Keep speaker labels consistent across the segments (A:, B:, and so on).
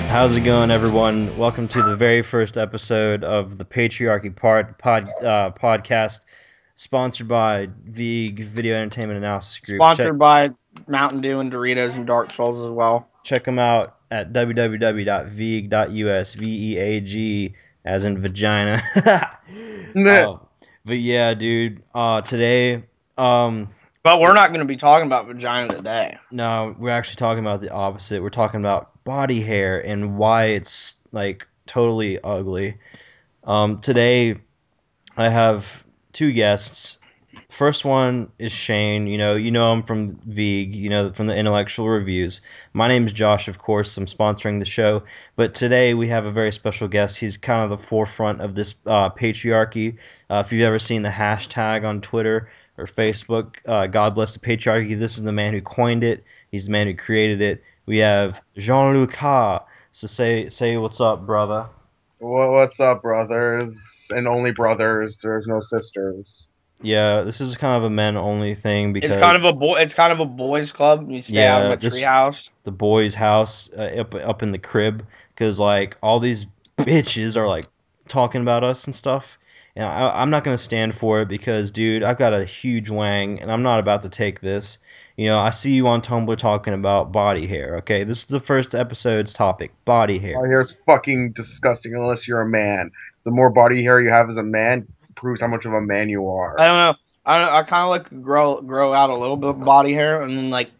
A: How's it going, everyone? Welcome to the very first episode of the Patriarchy podcast, sponsored by VEAG Video Entertainment Analysis Group.
B: Sponsored by Mountain Dew and Doritos and Dark Souls as well.
A: Check them out at www.veag.us, VEAG, as in vagina. But yeah, dude, today,
B: But we're not going to be talking about vagina today.
A: no, we're actually talking about the opposite. We're talking about body hair and why it's, like, totally ugly. Today, I have two guests. First one is Shane. You know him from VEAG, from the Intellectual Reviews. My name is Josh, of course. I'm sponsoring the show. But today we have a very special guest. He's kind of the forefront of this patriarchy. If you've ever seen the hashtag on Twitter or Facebook, God bless the patriarchy, this is the man who coined it. He's the man who created it. We have Gianluca. So say what's up, brother.
C: What's up, brothers? And only brothers. There's no sisters.
A: Yeah, this is kind of a men-only thing because
B: It's kind of a boys' club. You stay out of a treehouse.
A: The boys' house up in the crib, because like all these bitches are like talking about us and stuff, and I'm not gonna stand for it because, dude, I've got a huge wang, and I'm not about to take this. I see you on Tumblr talking about body hair. Okay, this is the first episode's topic: body hair.
C: Body hair is fucking disgusting unless you're a man. The more body hair you have as a man proves how much of a man you are.
B: I don't know. I kind of like to grow out a little bit of body hair, and then like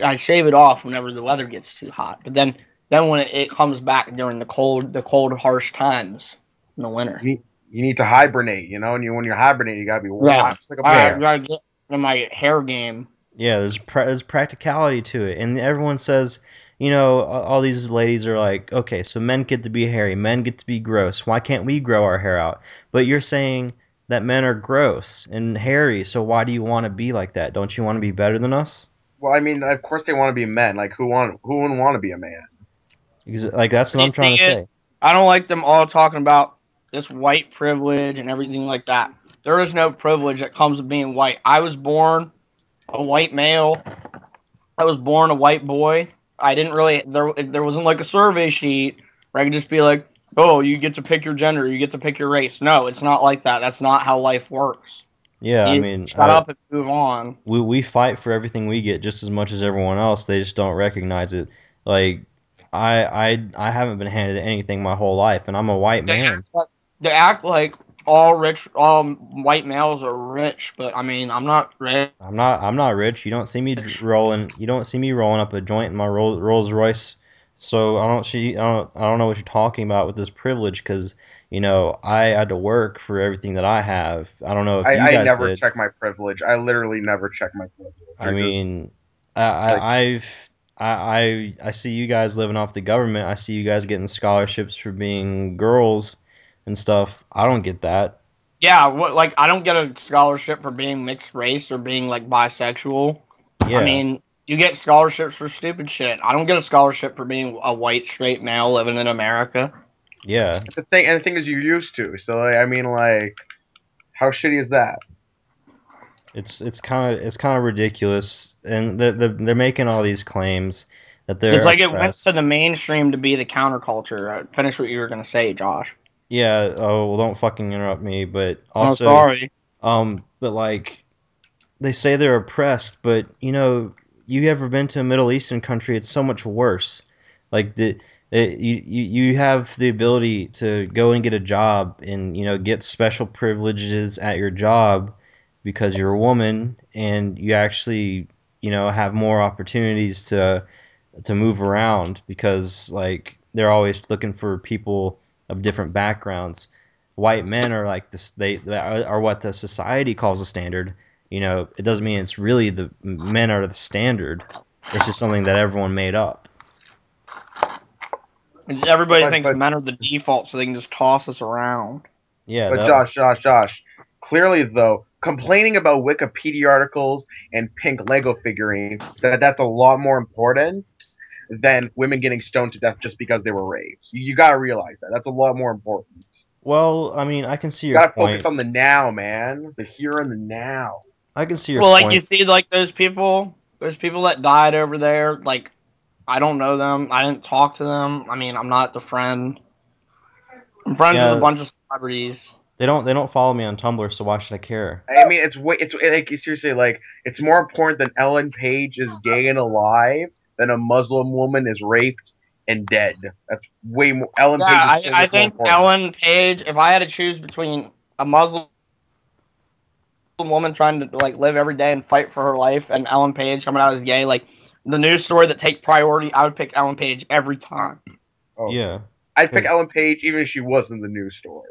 B: I shave it off whenever the weather gets too hot. But then when it comes back during the cold, harsh times in the winter.
C: You need to hibernate, and when you hibernate, you gotta be warm.
B: Yeah,
C: Just like a bear.
B: I gotta get in my hair game.
A: Yeah, there's practicality to it, and everyone says, all these ladies are like, okay, so men get to be hairy, men get to be gross. Why can't we grow our hair out? But you're saying that men are gross and hairy, so why do you want to be like that? Don't you want to be better than us?
C: Well, I mean, of course they want to be men. Like, who wouldn't want to be a man?
A: Like, that's what I'm trying to say.
B: I don't like them all talking about this white privilege and everything like that. There is no privilege that comes with being white. I was born a white male. I was born a white boy. I didn't really, there wasn't like a survey sheet where I could just be like, oh, you get to pick your gender, you get to pick your race. No, it's not like that. That's not how life works.
A: Yeah, I mean,
B: shut up and move on.
A: We fight for everything we get just as much as everyone else. They just don't recognize it. Like, I haven't been handed anything my whole life, and I'm a white man.
B: They act like all white males are rich, but I mean, I'm not rich.
A: I'm not rich. You don't see me rolling. You don't see me rolling up a joint in my Rolls Royce. So I don't know what you're talking about with this privilege, because I had to work for everything that I have. I don't know if you guys
C: I never
A: did.
C: check my privilege. I literally never check my privilege.
A: I mean, I see you guys living off the government. I see you guys getting scholarships for being girls and stuff. I don't get that.
B: Yeah, like I don't get a scholarship for being mixed race or being like bisexual.
A: Yeah.
B: I mean, you get scholarships for stupid shit. I don't get a scholarship for being a white straight male living in America.
A: Yeah.
C: The thing is, you're used to. So I mean, like, how shitty is that?
A: It's kind of ridiculous, and they're making all these claims that they're.
B: It's like it went to the mainstream to be the counterculture. Finish what you were gonna say, Josh.
A: Yeah. Oh well, don't fucking interrupt me. But also,
B: sorry.
A: But like, they say they're oppressed, but you ever been to a Middle Eastern country? It's so much worse. Like you have the ability to go and get a job and get special privileges at your job because you're a woman, and you actually have more opportunities to move around, because like they're always looking for people of different backgrounds. White men are like this; they are what the society calls a standard. It doesn't mean it's really the men are the standard. It's just something that everyone made up.
B: Everybody thinks men are the default, so they can just toss us around.
A: Yeah.
C: But Josh. Clearly, though, complaining about Wikipedia articles and pink Lego figurines, that's a lot more important than women getting stoned to death just because they were raped. You gotta realize that. That's a lot more important.
A: Well, I mean, I can see your
C: point.
A: You gotta
C: focus on the now, man. The here and the now.
A: I can see your point.
B: Well, like, you see, like, those people that died over there, like, I don't know them. I didn't talk to them. I mean, I'm not the friend. I'm friends with a
A: Yeah,
B: bunch of celebrities.
A: they don't follow me on Tumblr, so why should I care?
C: I mean, it's like seriously, like it's more important that Ellen Page is gay and alive than a Muslim woman is raped and dead. That's way more. Ellen
B: Yeah,
C: Page is so
B: I
C: much more
B: think
C: important.
B: Ellen Page. If I had to choose between a Muslim woman trying to like live every day and fight for her life, and Ellen Page coming out as gay, like the news story that take priority, I would pick Ellen Page every time.
C: Oh,
A: Yeah,
C: I'd pick
A: 'cause,
C: Ellen Page even if she wasn't the news story.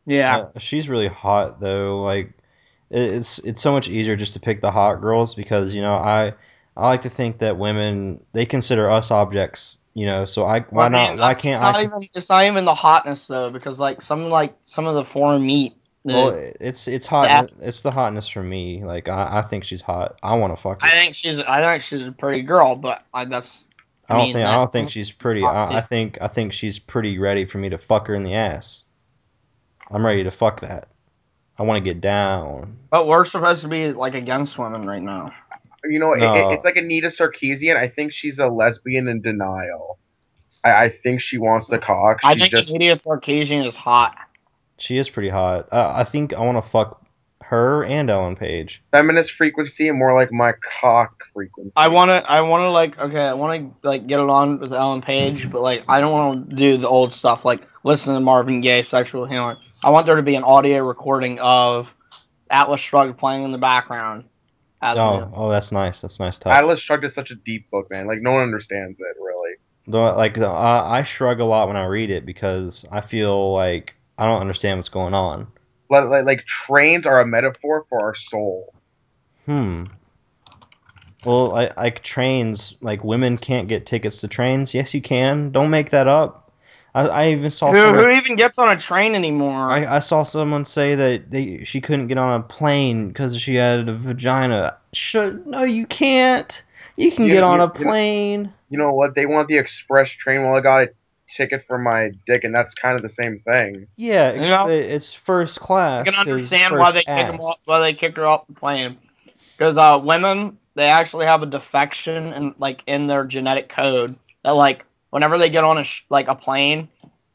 B: Yeah.
A: she's really hot though. Like it's so much easier just to pick the hot girls because I like to think that women they consider us objects. So
B: Well,
A: why not? Why can't I?
B: it's not even the hotness though, because like some of the foreign meat,
A: Well,
B: the,
A: it's
B: the
A: hot. It's the hotness for me. Like I think she's hot. I want to fuck her.
B: I think she's a pretty girl, but
A: I don't think I
B: that
A: don't think she's pretty.
B: hot
A: I
B: too.
A: think she's pretty ready for me to fuck her in the ass. I'm ready to fuck that. I want to get down.
B: But we're supposed to be like against women right now.
C: You know, it's
A: No,
C: like Anita Sarkeesian. I think she's a lesbian in denial. I think she wants the cock.
B: I
C: She's
B: think
C: just
B: Anita Sarkeesian is hot.
A: she is pretty hot. I think I want to fuck her and Ellen Page.
C: feminist frequency and more like my cock frequency.
B: I wanna like okay, I wanna like get it on with Ellen Page, but like I don't wanna do the old stuff like listen to Marvin Gaye sexual healing. I want there to be an audio recording of Atlas Shrugged playing in the background as we
A: Oh, that's nice. That's a nice touch.
C: Atlas Shrugged is such a deep book, man. Like no one understands it really.
A: Though, like I shrug a lot when I read it because I feel like I don't understand what's going on.
C: Like trains are a metaphor for our soul.
A: Hmm. Well, like trains, like women can't get tickets to trains. Yes, you can. Don't make that up. I even saw
B: who
A: someone.
B: even gets on a train anymore?
A: I saw someone say that she couldn't get on a plane because she had a vagina. No, you can't. You can get on a
C: You know,
A: plane.
C: you know what? They want the express train. Well, I got a ticket for my dick, and that's kind of the same thing.
A: Yeah,
B: You know,
A: it's first
B: I can
A: class because
B: understand
A: first ass.
B: why they kicked her off the plane. Because women, they actually have a defection in like in their genetic code that like whenever they get on like a plane,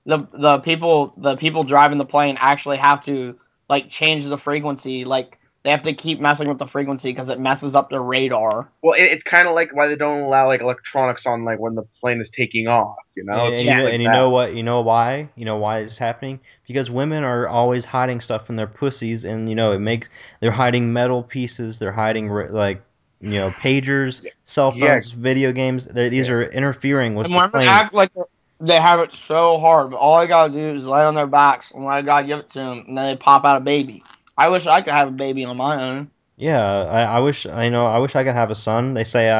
B: the people driving the plane actually have to like change the frequency. Like they have to keep messing with the frequency because it messes up their radar.
C: Well, it's kind of like why they don't allow like electronics on like when the plane is taking off. You know, it's
B: Yeah,
C: just like
A: And you
C: that.
A: know what? You know why? You know why it's happening? Because women are always hiding stuff in their pussies, and they're hiding metal pieces. They're hiding like pagers, cell
C: Yeah,
A: phones, video games. These
C: yeah.
A: are interfering with
B: and
A: the
B: women
A: plane.
B: act like they have it so hard, but all they gotta do is lay on their backs and let God give it to them, and then they pop out a baby. I wish I could have a baby on my own.
A: Yeah, I wish I wish I could have a son. They say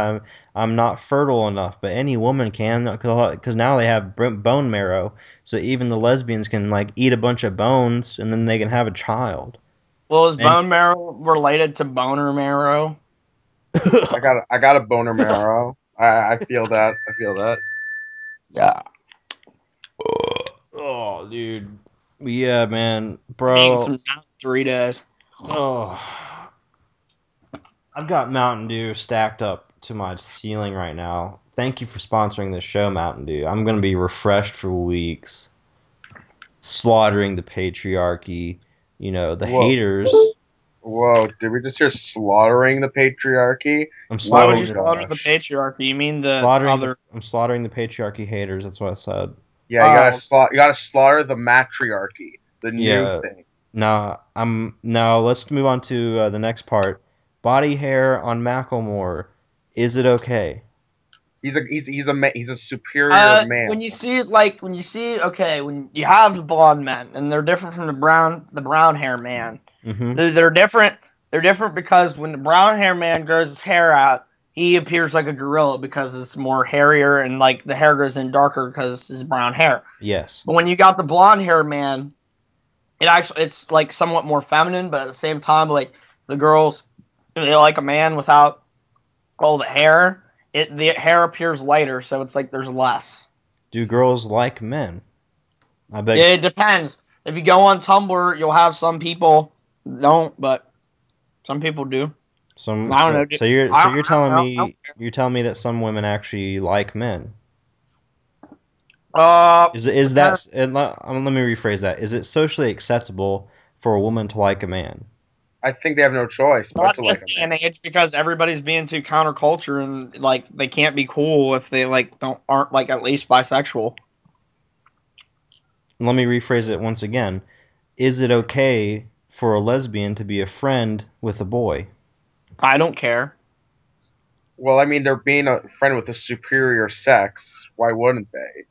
A: I'm not fertile enough, but any woman can because now they have bone marrow, so even the lesbians can like eat a bunch of bones and then they can have a child.
B: Well, is
A: And
B: bone marrow related to boner marrow?
C: I got a boner marrow. I feel that. I feel that.
B: Yeah,
A: oh, dude, yeah, man,
B: I'm eating
A: bro.
B: some Doritos.
A: Oh, I've got Mountain Dew stacked up to my ceiling right now. Thank you for sponsoring this show, Mountain Dew. I'm gonna be refreshed for weeks. Slaughtering the patriarchy, the
C: Whoa,
A: haters.
C: whoa! Did we just hear slaughtering the patriarchy?
A: I'm
B: Why would
C: Whoa,
B: you
A: slaughtering
B: slaughter the
C: Josh.
B: patriarchy? You mean the other?
A: I'm slaughtering the patriarchy haters. That's what I said.
C: Yeah,
B: Oh,
C: you gotta slaughter the matriarchy, the new
A: Yeah.
C: thing.
A: Now let's move on to the next part. Body hair on Macklemore. Is it okay?
C: He's a superior man.
B: when you have the blonde men and they're different from the brown hair man.
A: Mm-hmm.
B: They're different. They're different because when the brown hair man grows his hair out, he appears like a gorilla because it's more hairier and like the hair goes in darker because it's brown hair.
A: Yes.
B: But when you got the blonde hair man, it's like somewhat more feminine, but at the same time, like the girls, they like a man without all the hair. The hair appears lighter, so it's like there's less.
A: Do girls like men? I beg.
B: It depends. If you go on Tumblr, you'll have some people don't, but some people do.
A: Some
B: I don't know, dude.
A: you're telling
B: I don't
A: me that some women actually like men. Is
B: depends.
A: that and let me rephrase that. Is it socially acceptable for a woman to like a man?
C: I think they have no choice but
B: Not
C: to
B: in
C: like
B: this
C: a
B: day
C: man.
B: and age because everybody's being too counterculture and like they can't be cool if they like don't aren't like at least bisexual.
A: Let me rephrase it once again. Is it okay for a lesbian to be a friend with a boy?
B: I don't care.
C: Well, I mean, they're being a friend with the superior sex. Why wouldn't they?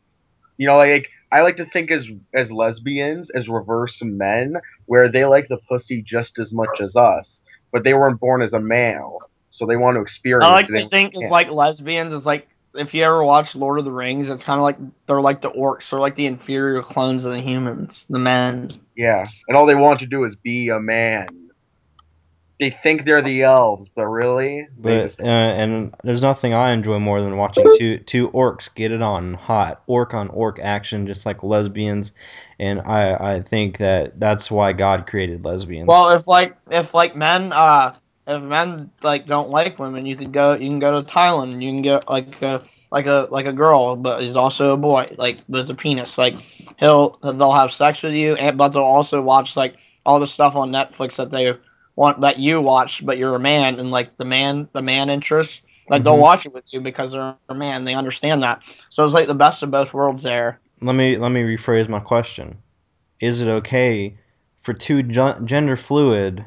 C: You know, like I like to think as lesbians as reverse men, where they like the pussy just as much as us, but they weren't born as a male, so they want to
B: I
C: experience
B: like
C: it.
B: to think is like lesbians is like if you ever watch Lord of the Rings, it's kind of like they're like the orcs, they're like the inferior clones of the humans, the men.
C: Yeah, and all they want to do is be a man. They think they're the elves, but really, they
A: But
C: just
A: and there's nothing I enjoy more than watching two orcs get it on hot orc on orc action, just like lesbians, and I think that that's why God created lesbians.
B: Well, if men like don't like women, you can go to Thailand and you can get like a girl, but he's also a boy, like with a penis. Like they'll have sex with you, and but they'll also watch like all the stuff on Netflix that they want that you watch, but you're a man, and like the man interest, like they'll
A: Hmm.
B: watch it with you because they're a man. They understand that, so it's like the best of both worlds there.
A: Let me rephrase my question. Is it okay for two gender fluids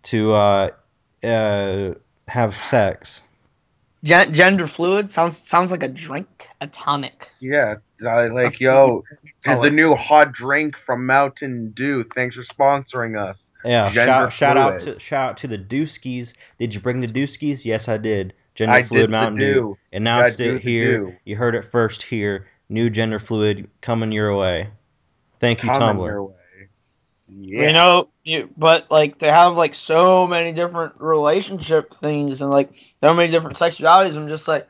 A: to uh, have sex?
B: Gender fluid sounds like a drink, a tonic,
C: yeah.
B: a
C: Like,
B: food,
C: yo,
B: a food
C: the
B: color.
C: new hot drink from Mountain Dew. Thanks for sponsoring us.
A: Yeah,
C: Gender fluid.
A: shout out to the Dooskies. Did you bring the Dooskies? Yes, I did. Gender
C: I
A: fluid
C: did the
A: Mountain Dew.
C: do.
A: Announced
C: That
A: it
C: do the
A: here.
C: do.
A: You heard it first here. New gender fluid coming your way. Thank you,
C: Coming
A: Tumblr.
C: your way.
B: You
C: Yeah.
B: know, but like they have like so many different relationship things and like so many different sexualities. I'm just like,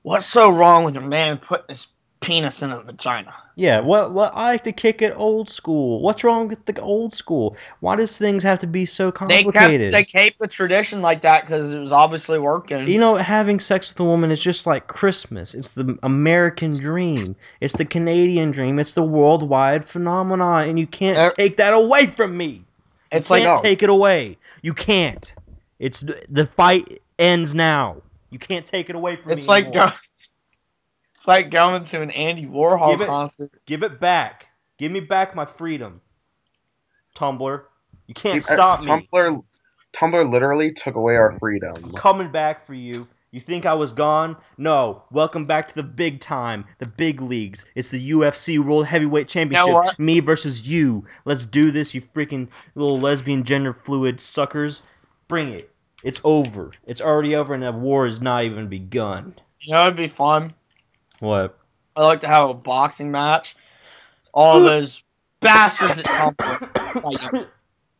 B: what's so wrong with a man putting his penis in a vagina?
A: Yeah, I like to kick it old school. What's wrong with the old school? Why does things have to be so
B: They
A: complicated?
B: kept the tradition like that because it was obviously
A: You
B: working.
A: know, having sex with a woman is just like Christmas. It's the American dream. It's the Canadian dream. It's the worldwide phenomenon, and you can't
B: Uh,
A: take that away from me. You
B: It's like
A: can't
C: No.
A: take it away. You can't. It's the fight ends now. You can't take it away from me
B: it's like
A: anymore.
B: it's like going to an Andy Warhol
A: Give it
B: concert.
A: give it back. Give me back my freedom, Tumblr. You can't
C: He-
A: stop me.
C: Tumblr, Tumblr literally took away our
A: I'm
C: freedom.
A: coming back for you. You think I was gone? No. Welcome back to the big time, the big leagues. It's the UFC World Heavyweight
B: You know
A: Championship.
B: what?
A: Me versus you. Let's do this, you freaking little lesbian gender fluid suckers. Bring it. It's over. It's already over, and the war has not even begun.
B: You know it'd be fun.
A: What?
B: I like to have a boxing match. All those bastards at Tumblr.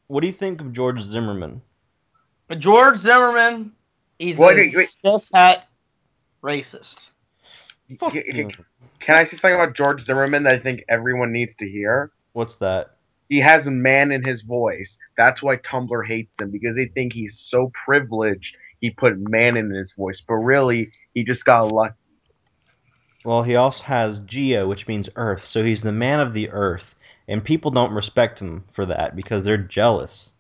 A: What do you think of George Zimmerman?
B: But George Zimmerman, he's
C: What?
B: a cishet racist.
A: Fuck you.
C: Can I say something about George Zimmerman that I think everyone needs to hear?
A: What's that?
C: He has a man in his voice. That's why Tumblr hates him, because they think he's so privileged he put man in his voice. But really, he just got lucky.
A: Well, he also has Geo, which means Earth, so he's the man of the Earth, and people don't respect him for that because they're jealous.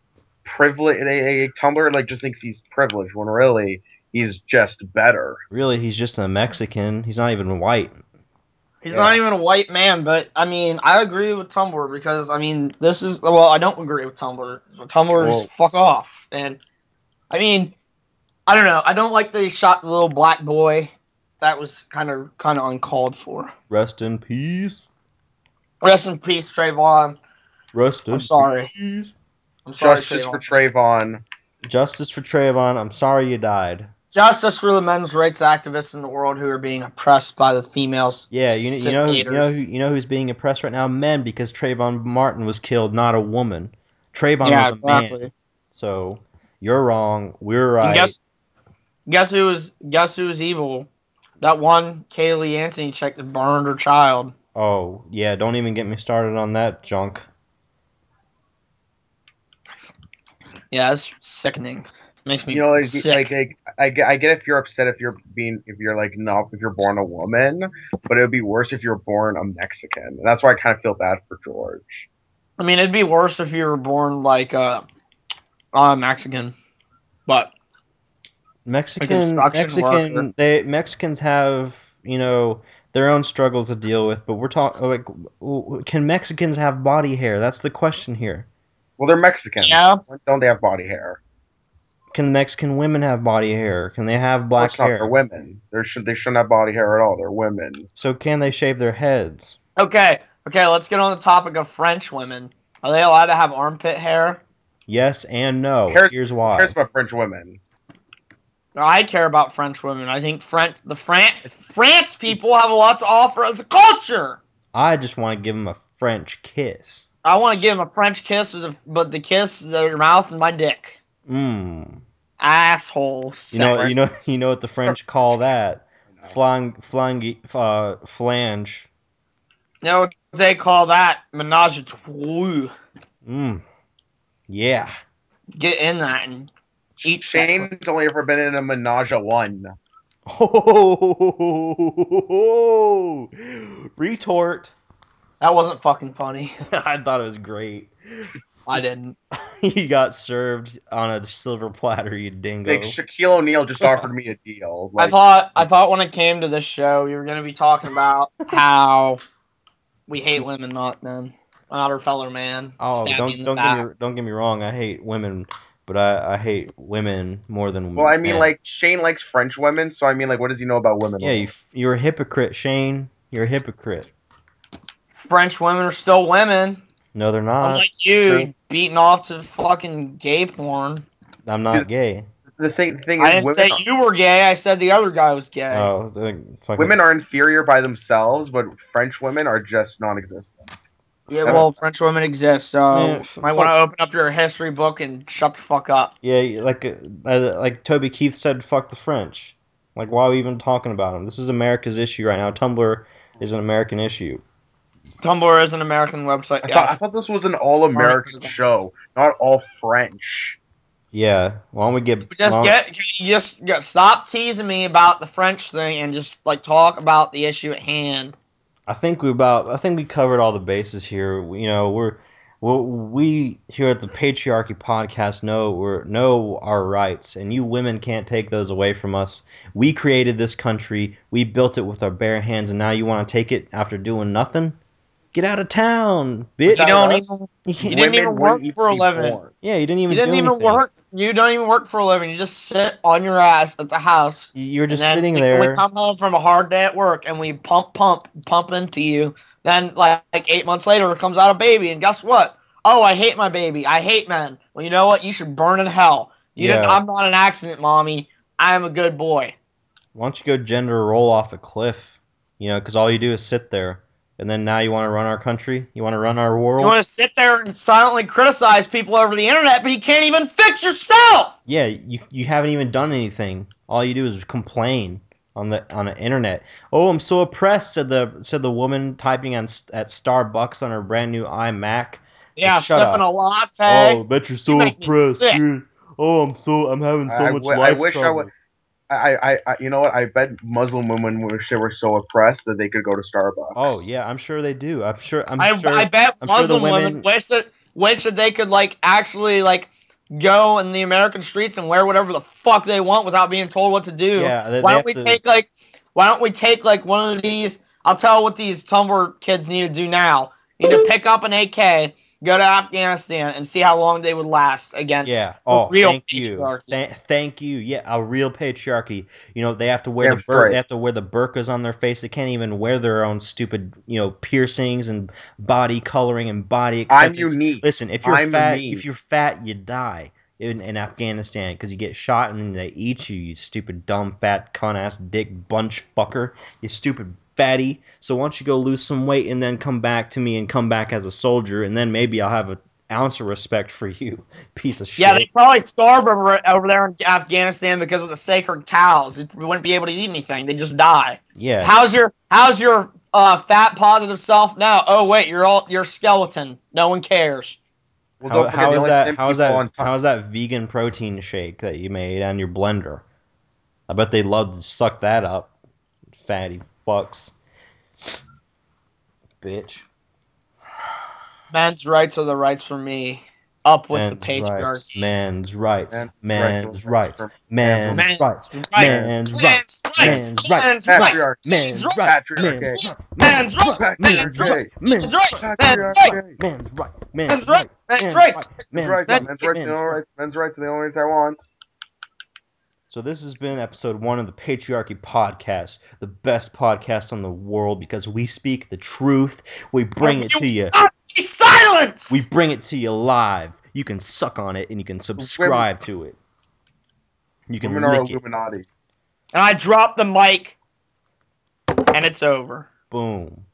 C: Tumblr like just thinks he's privileged when really he's just better.
A: Really, he's just a Mexican. He's not even white.
B: He's not
C: Yeah.
B: even a white man, but I mean, I agree with Tumblr because I mean, well, I don't agree with Tumblr. Tumblr's
C: Well,
B: fuck off, and I mean, I don't know. I don't like that he shot the little black boy. That was kind of uncalled for.
A: Rest in peace.
B: Rest in peace, Trayvon.
A: Rest
B: I'm
A: in
B: sorry.
A: peace.
B: I'm sorry,
C: justice for
B: Trayvon.
C: Trayvon.
A: Justice for Trayvon. I'm sorry you died.
B: Justice for the men's rights activists in the world who are being oppressed by the females,
A: Yeah,
B: cis haters.
A: you know who's being oppressed right now? Men, because Trayvon Martin was killed, not a woman. Trayvon
B: Yeah,
A: was a man.
B: exactly.
A: So you're wrong. We're
B: And
A: right.
B: guess who was evil? That one Kaylee Anthony chick that burned her child.
A: Oh yeah, don't even get me started on that junk.
B: Yeah, it's sickening. Makes me
C: You know,
B: sick.
C: I get if you're upset if you're born a woman, but it would be worse if you're born a Mexican. And that's why I kind of feel bad for George.
B: I mean, it'd be worse if you were born like Mexican, but a construction worker.
A: Mexicans have, their own struggles to deal with, but we're talking like, can Mexicans have body hair? That's the question here.
C: Well, they're Mexican.
B: Yeah.
C: Why don't they have body hair?
A: Can Mexican women have body hair? Can they have
C: Of
A: black
C: course not. They're
A: hair?
C: women. They shouldn't have body hair at all. They're women.
A: So can they shave their heads?
B: Okay. Let's get on the topic of French women. Are they allowed to have armpit hair?
A: Yes and no. Here's
C: Who
A: why.
C: cares about French women?
B: I care about French women. I think France people have a lot to offer as a culture.
A: I just want to give them a French kiss.
B: I want to give them a French kiss, but the kiss, their mouth, and my dick.
A: Mmm.
B: Asshole.
A: You know what the French call that? Flange.
B: You know what they call that? Menage a trois.
A: Mmm. Yeah.
B: Get in that and eat.
C: Shane's only ever been in a menage a one.
A: Oh, retort.
B: That wasn't fucking funny.
A: I thought it was great.
B: I didn't.
A: You got served on a silver platter, you dingo.
C: Like Shaquille O'Neal just offered me a deal.
B: I thought when it came to this show, we were gonna be talking about how we hate women, not men, not our fellow man.
A: Oh, don't get me wrong. I hate women, but I hate women more than
C: Well, I mean,
A: men.
C: like Shane likes French women, so I mean, like, what does he know about women?
A: Yeah, you're a hypocrite, Shane. You're a hypocrite.
B: French women are still women.
A: No, they're not.
B: Unlike you, beating off to fucking gay porn.
A: I'm not gay.
C: The thing is,
B: I didn't say you were gay. I said the other guy was gay.
A: Oh,
C: women are inferior by themselves, but French women are just non-existent.
B: Yeah, well, French women exist, so might want to open up your history book and shut the fuck up.
A: Yeah, like Toby Keith said, fuck the French. Like, why are we even talking about them? This is America's issue right now. Tumblr is an American issue.
B: Tumblr is an American website.
C: I thought this was an all-American show, not all French.
A: Yeah, why don't we get...
B: Stop teasing me about the French thing and just, like, talk about the issue at hand.
A: I think we covered all the bases here. We here at the Patriarchy podcast know our rights, and you women can't take those away from us. We created this country, we built it with our bare hands, and now you want to take it after doing nothing? Get out of town, bitch!
B: You didn't even work for a living.
A: Yeah, you didn't even.
B: Work. You don't even work for a living. You just sit on your ass at the house.
A: You're just sitting there.
B: We come home from a hard day at work, and we pump into you. Then, like 8 months later, comes out a baby, and guess what? Oh, I hate my baby. I hate men. Well, you know what? You should burn in hell. I'm not an accident, mommy. I am a good boy.
A: Why don't you go gender roll off a cliff? Because all you do is sit there. And then now you want to run our country? You want to run our world?
B: You want to sit there and silently criticize people over the internet, but you can't even fix yourself!
A: Yeah, you haven't even done anything. All you do is complain on the internet. Oh, I'm so oppressed, said the woman typing at Starbucks on her brand new iMac.
B: Yeah,
A: sipping
B: a latte.
A: Oh, bet you're so oppressed. I'm having so much life trouble.
C: You know what? I bet Muslim women wish they were so oppressed that they could go to Starbucks.
A: Oh yeah, I'm sure they do.
B: I bet Muslim women wish that they could actually go in the American streets and wear whatever the fuck they want without being told what to do.
A: Yeah,
B: why don't we take one of these? I'll tell you what these Tumblr kids need to do now. You need to pick up an AK. Go to Afghanistan and see how long they would last against real patriarchy.
A: Thank you. Yeah, a real patriarchy. They have to wear they have to wear the burqas on their face. They can't even wear their own stupid, piercings and body coloring and body acceptance.
C: I'm unique.
A: Listen, if you're fat, you die in Afghanistan because you get shot and then they eat you. You stupid dumb fat cunt ass dick bunch fucker. You stupid fatty. So why don't you go lose some weight and then come back to me and come back as a soldier, and then maybe I'll have an ounce of respect for you, piece of shit.
B: Yeah, they probably starve over there in Afghanistan because of the sacred cows. They wouldn't be able to eat anything. They just die.
A: Yeah.
B: How's your fat positive self now? Oh wait, you're skeleton. No one cares.
C: Well, don't forget the only thin
A: How is
C: people on
A: that? How is that vegan protein shake that you made on your blender? I bet they love to suck that up, fatty fucks, bitch.
B: Men's rights are the rights for me. Up with the
A: Men's rights,
B: patriarchy.
A: men's rights,
C: men's
A: men's rights, men's
B: Men's
A: rights,
B: rights.
A: men's rights,
B: Men's
A: men's rights,
B: rights. Men's rights.
C: patriarchy,
A: men's
B: Men's
A: rights,
C: patriarchy,
A: men's rights,
B: Men's
A: men's
B: rights.
A: rights,
C: patriarchy,
B: Men's
A: men's
B: rights.
A: rights,
B: Men's
A: men's
B: rights.
A: rights,
C: patriarchy.
A: men's rights,
B: Men's
A: men's
B: rights.
A: rights,
B: Men's
A: men's
B: rights.
A: rights,
C: Men's
A: men's
C: rights,
A: rights,
C: men's rights,
A: men's rights.
C: men's rights are the only rights I want.
A: So this has been episode 1 of the Patriarchy Podcast, the best podcast on the world because we speak the truth. We bring it to you.
B: Silence.
A: We bring it to you live. You can suck on it and you can subscribe to it. You can
C: Women are
A: lick it.
C: Illuminati.
B: And I drop the mic, and it's over.
A: Boom.